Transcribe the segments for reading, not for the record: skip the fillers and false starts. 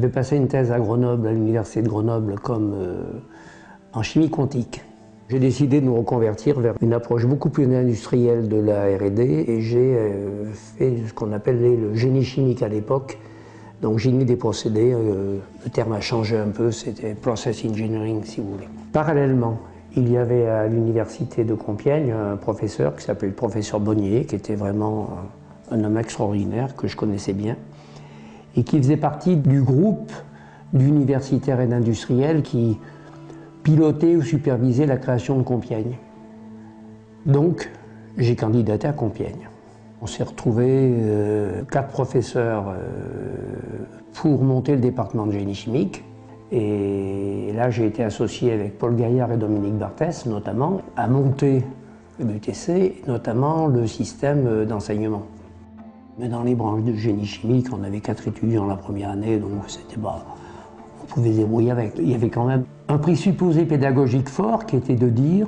J'avais passé une thèse à Grenoble, à l'université de Grenoble, en chimie quantique. J'ai décidé de me reconvertir vers une approche beaucoup plus industrielle de la R&D et j'ai fait ce qu'on appelait le génie chimique à l'époque. Donc génie des procédés, le terme a changé un peu, c'était process engineering si vous voulez. Parallèlement, il y avait à l'université de Compiègne un professeur qui s'appelait le professeur Bonnier, qui était vraiment un homme extraordinaire que je connaissais bien et qui faisait partie du groupe d'universitaires et d'industriels qui pilotait ou supervisait la création de Compiègne. Donc, j'ai candidaté à Compiègne. On s'est retrouvés 4 professeurs pour monter le département de génie chimique. Et là, j'ai été associé avec Paul Gaillard et Dominique Barthès, notamment, à monter l'UTC, notamment le système d'enseignement. Mais dans les branches de génie chimique, on avait 4 étudiants la première année, donc c'était pas... On pouvait se débrouiller avec. Il y avait quand même un présupposé pédagogique fort qui était de dire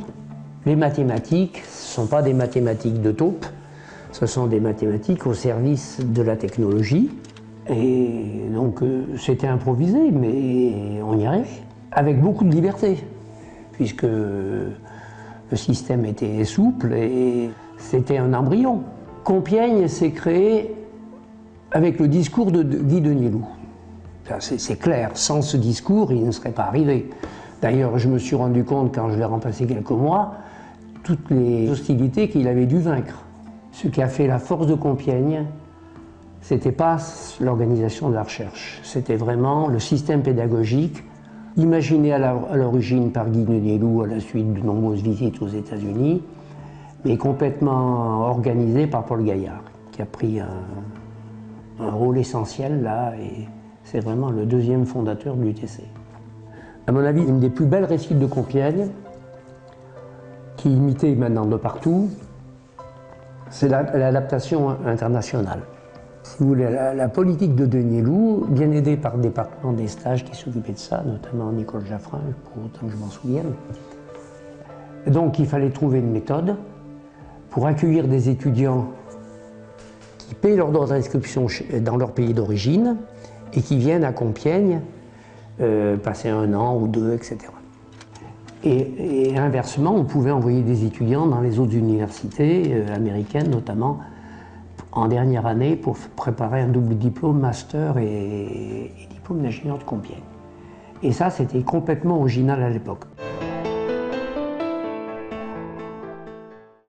les mathématiques, ce ne sont pas des mathématiques de taupe, ce sont des mathématiques au service de la technologie. Et donc c'était improvisé, mais on y arrivait, avec beaucoup de liberté, puisque le système était souple et c'était un embryon. Compiègne s'est créé avec le discours de Guy Denielou. C'est clair, sans ce discours, il ne serait pas arrivé. D'ailleurs, je me suis rendu compte, quand je l'ai remplacé quelques mois, toutes les hostilités qu'il avait dû vaincre. Ce qui a fait la force de Compiègne, c'était pas l'organisation de la recherche, c'était vraiment le système pédagogique, imaginé à l'origine par Guy Denielou à la suite de nombreuses visites aux États-Unis, mais complètement organisé par Paul Gaillard, qui a pris un rôle essentiel là, et c'est vraiment le deuxième fondateur de l'UTC. À mon avis, une des plus belles réussites de Compiègne, qui est imitée maintenant de partout, c'est l'adaptation internationale. Si vous voulez, la politique de Denielou, bien aidée par le département des stages qui s'occupait de ça, notamment Nicole Jaffrin, pour autant que je m'en souvienne. Donc il fallait trouver une méthode pour accueillir des étudiants qui paient leurs droits d'inscription dans leur pays d'origine et qui viennent à Compiègne passer 1 an ou 2, etc. Et inversement, on pouvait envoyer des étudiants dans les autres universités américaines, notamment en dernière année, pour préparer un double diplôme, master et diplôme d'ingénieur de Compiègne. Et ça, c'était complètement original à l'époque.